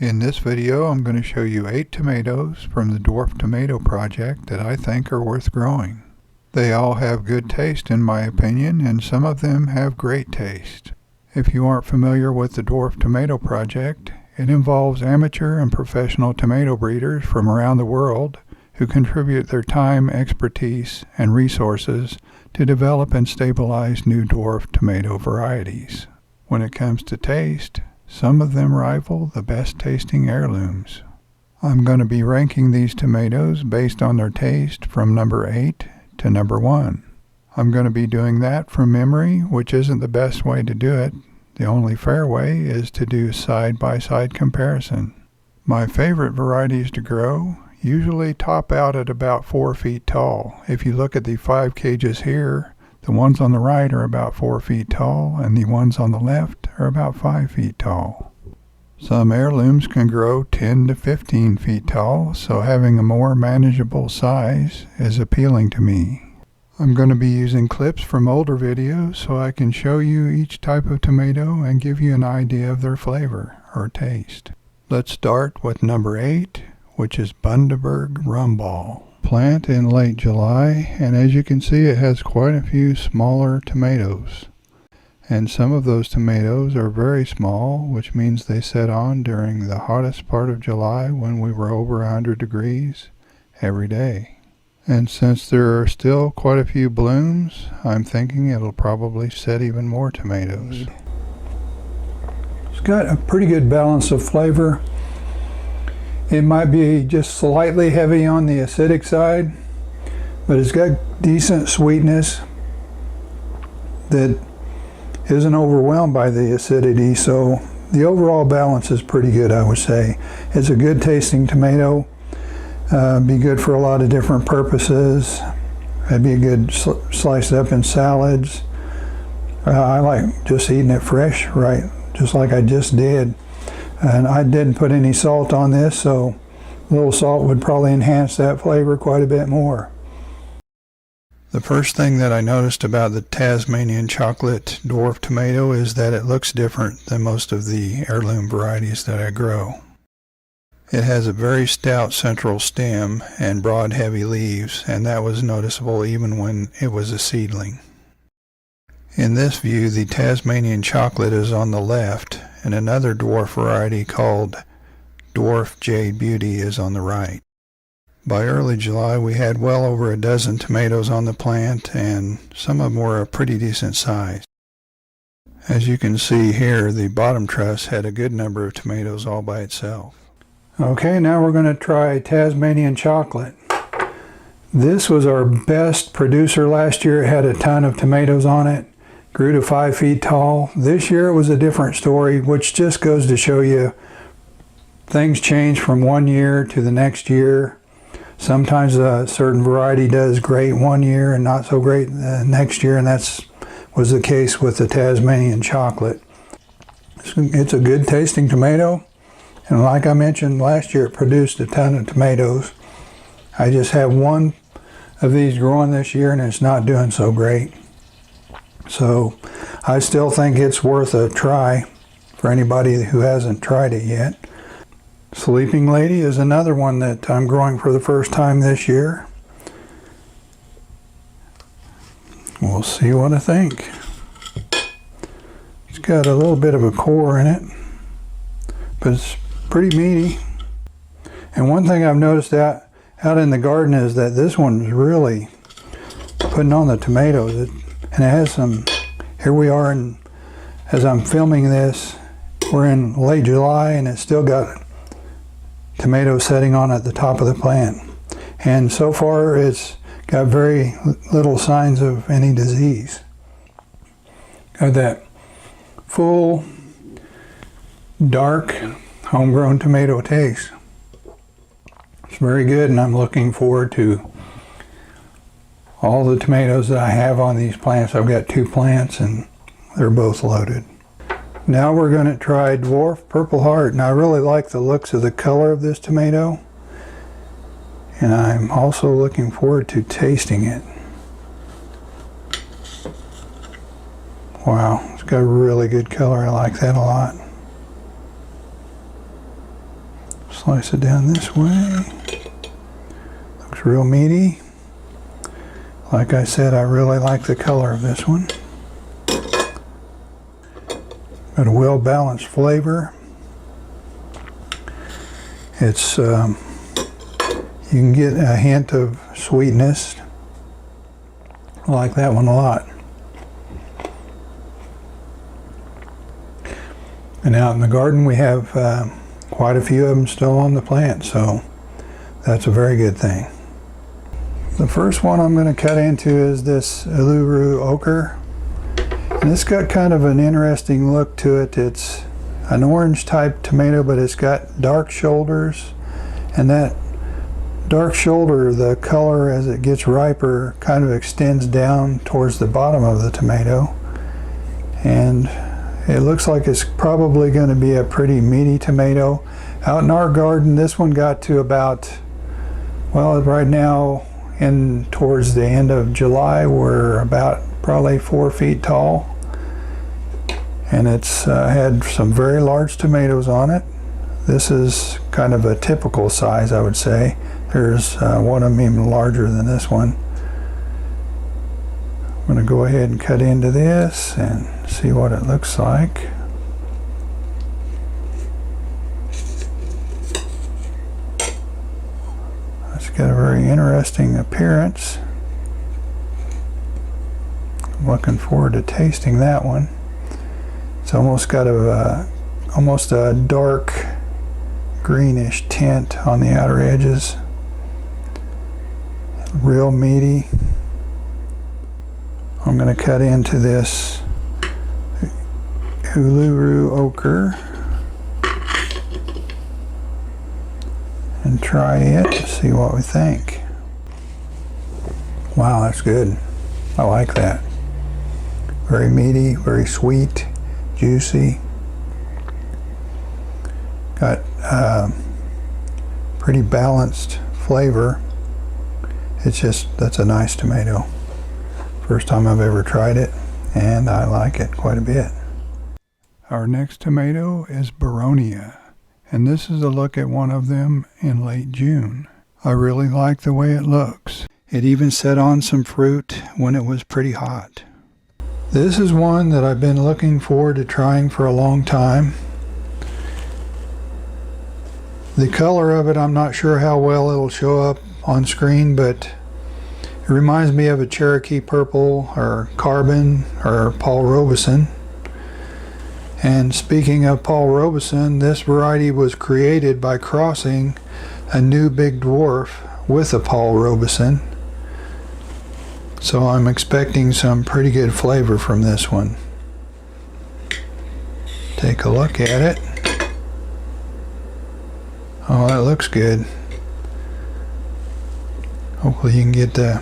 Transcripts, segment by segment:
In this video, I'm going to show you 8 tomatoes from the Dwarf tomato project that I think are worth growing. They all have good taste in my opinion, and some of them have great taste. If you aren't familiar with the Dwarf tomato project, it involves amateur and professional tomato breeders from around the world who contribute their time, expertise, and resources to develop and stabilize new dwarf tomato varieties. When it comes to taste, some of them rival the best tasting heirlooms. I'm going to be ranking these tomatoes based on their taste from number 8 to number 1. I'm going to be doing that from memory, which isn't the best way to do it. The only fair way is to do side-by-side comparison. My favorite varieties to grow usually top out at about 4 feet tall. If you look at the 5 cages here, the ones on the right are about 4 feet tall, and the ones on the left are about 5 feet tall. Some heirlooms can grow 10 to 15 feet tall, so having a more manageable size is appealing to me. I'm going to be using clips from older videos so I can show you each type of tomato and give you an idea of their flavor or taste. Let's start with number 8, which is Bundaberg Rumball. Plant in late July, and as you can see, it has quite a few smaller tomatoes. And some of those tomatoes are very small, which means they set on during the hottest part of July when we were over 100 degrees every day. And since there are still quite a few blooms, I'm thinking it'll probably set even more tomatoes. It's got a pretty good balance of flavor. It might be just slightly heavy on the acidic side, but it's got decent sweetness that isn't overwhelmed by the acidity, so the overall balance is pretty good, I would say. It's a good tasting tomato, be good for a lot of different purposes. It'd be a good sliced up in salads. I like just eating it fresh, right, just like I just did. And I didn't put any salt on this, so a little salt would probably enhance that flavor quite a bit more. The first thing that I noticed about the Tasmanian chocolate dwarf tomato is that it looks different than most of the heirloom varieties that I grow. It has a very stout central stem and broad heavy leaves, and that was noticeable even when it was a seedling. In this view, the Tasmanian chocolate is on the left, and another dwarf variety called Dwarf Jade Beauty is on the right. By early July, we had well over a dozen tomatoes on the plant, and some of them were a pretty decent size. As you can see here, the bottom truss had a good number of tomatoes all by itself. Okay, now we're going to try Tasmanian chocolate. This was our best producer last year. It had a ton of tomatoes on it. Grew to 5 feet tall. This year it was a different story, which just goes to show you things change from one year to the next year. Sometimes a certain variety does great one year and not so great the next year, and that was the case with the Tasmanian chocolate. It's a good tasting tomato, and like I mentioned last year, it produced a ton of tomatoes. I just have one of these growing this year and it's not doing so great. So I still think it's worth a try for anybody who hasn't tried it yet. Sleeping Lady is another one that I'm growing for the first time this year. We'll see what I think. It's got a little bit of a core in it, but it's pretty meaty. And one thing I've noticed out in the garden is that this one's really putting on the tomatoes. And it has some, here we are, and as I'm filming this, we're in late July and it's still got tomatoes setting on at the top of the plant. And so far it's got very little signs of any disease. Got that full, dark, homegrown tomato taste. It's very good, and I'm looking forward to all the tomatoes that I have on these plants. I've got 2 plants and they're both loaded. Now we're going to try Dwarf Purple Heart, and I really like the looks of the color of this tomato, and I'm also looking forward to tasting it. Wow, it's got a really good color. I like that a lot. Slice it down this way. Looks real meaty. Like I said, I really like the color of this one. Got a well-balanced flavor. It's you can get a hint of sweetness. I like that one a lot. And out in the garden we have quite a few of them still on the plant, so that's a very good thing. The first one I'm going to cut into is this Uluru Ochre. And it's got kind of an interesting look to it. It's an orange type tomato, but it's got dark shoulders, and that dark shoulder, the color as it gets riper kind of extends down towards the bottom of the tomato, and it looks like it's probably going to be a pretty meaty tomato. Out in our garden, this one got to about, well, right now in towards the end of July, we're about probably 4 feet tall, and it's had some very large tomatoes on it. This is kind of a typical size, I would say. There's one of them even larger than this one. I'm going to go ahead and cut into this and see what it looks like. It's got a very interesting appearance. I'm looking forward to tasting that one. It's almost got almost a dark greenish tint on the outer edges. Real meaty. I'm going to cut into this Uluru Ochre and try it, see what we think. Wow, that's good. I like that. Very meaty, very sweet, juicy. Got pretty balanced flavor. It's just, that's a nice tomato. First time I've ever tried it, and I like it quite a bit. Our next tomato is Baronia, and this is a look at one of them in late June. I really like the way it looks. It even set on some fruit when it was pretty hot. This is one that I've been looking forward to trying for a long time. The color of it, I'm not sure how well it'll show up on screen, but it reminds me of a Cherokee Purple or Carbon or Paul Robeson. And speaking of Paul Robeson, this variety was created by crossing a new big dwarf with a Paul Robeson. So I'm expecting some pretty good flavor from this one. Take a look at it. Oh, that looks good. Hopefully you can get the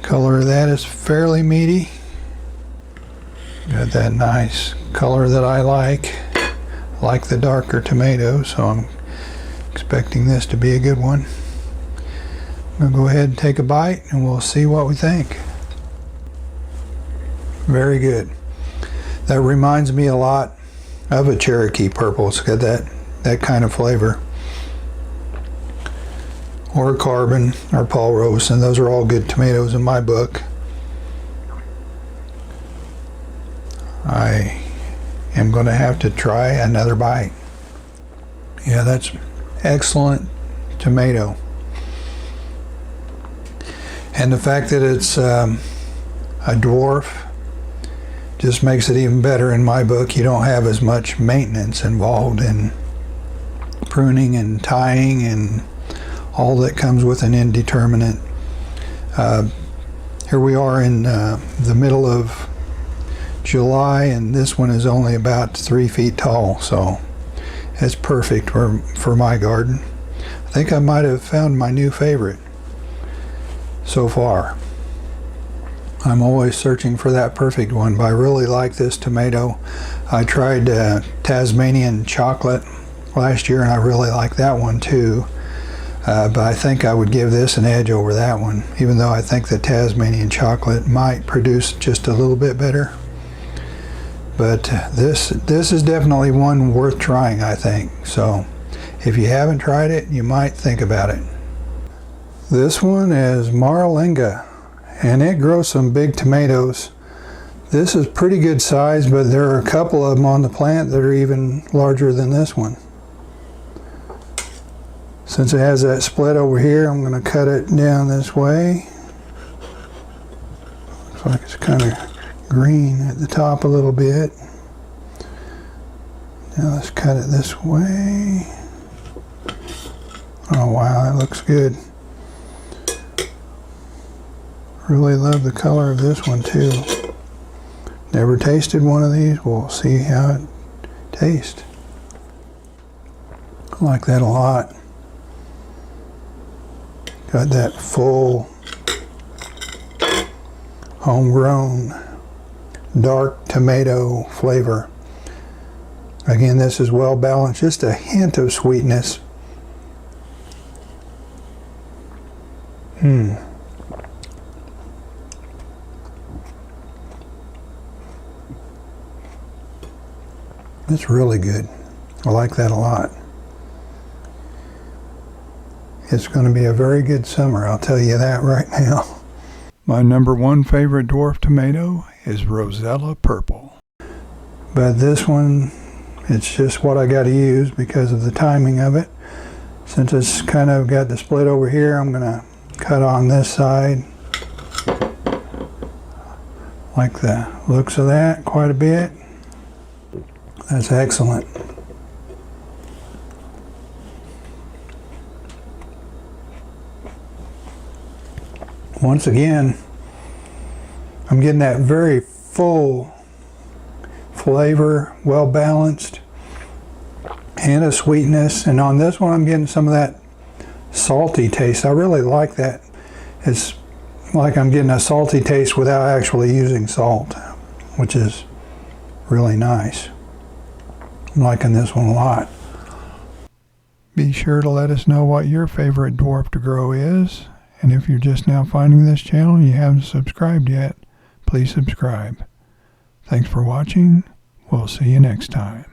color of that. It's fairly meaty. Got that nice color that I like. Like the darker tomato, so I'm expecting this to be a good one. I'm going to go ahead and take a bite and we'll see what we think. Very good. That reminds me a lot of a Cherokee Purple. It's got that kind of flavor. Or Carbon or Paul Robeson. Those are all good tomatoes in my book. I am going to have to try another bite. Yeah, that's excellent tomato. And the fact that it's a dwarf just makes it even better in my book. You don't have as much maintenance involved in pruning and tying and all that comes with an indeterminate. Here we are in the middle of July, and this one is only about 3 feet tall, so it's perfect for my garden. I think I might have found my new favorite so far. I'm always searching for that perfect one, but I really like this tomato. I tried Tasmanian chocolate last year, and I really like that one too. But I think I would give this an edge over that one, even though I think the Tasmanian chocolate might produce just a little bit better. But this is definitely one worth trying, I think. So If you haven't tried it, you might think about it. This one is Maralinga, and it grows some big tomatoes. This is pretty good size, but there are a couple of them on the plant that are even larger than this one. Since it has that split over here, I'm going to cut it down this way. Looks like it's kind of green at the top a little bit. Now let's cut it this way. Oh wow, that looks good. Really love the color of this one too. Never tasted one of these. We'll see how it tastes. I like that a lot. Got that full, homegrown, dark tomato flavor. Again, this is well balanced. Just a hint of sweetness. It's really good. I like that a lot. It's going to be a very good summer, I'll tell you that right now. My number one favorite dwarf tomato is Rosella Purple. But this one, it's just what I got to use because of the timing of it. Since it's kind of got the split over here, I'm going to cut on this side. Like the looks of that quite a bit. That's excellent. Once again, I'm getting that very full flavor, well balanced, and a sweetness. And on this one, I'm getting some of that salty taste. I really like that. It's like I'm getting a salty taste without actually using salt, which is really nice. I'm liking this one a lot. Be sure to let us know what your favorite dwarf to grow is. And if you're just now finding this channel and you haven't subscribed yet, please subscribe. Thanks for watching. We'll see you next time.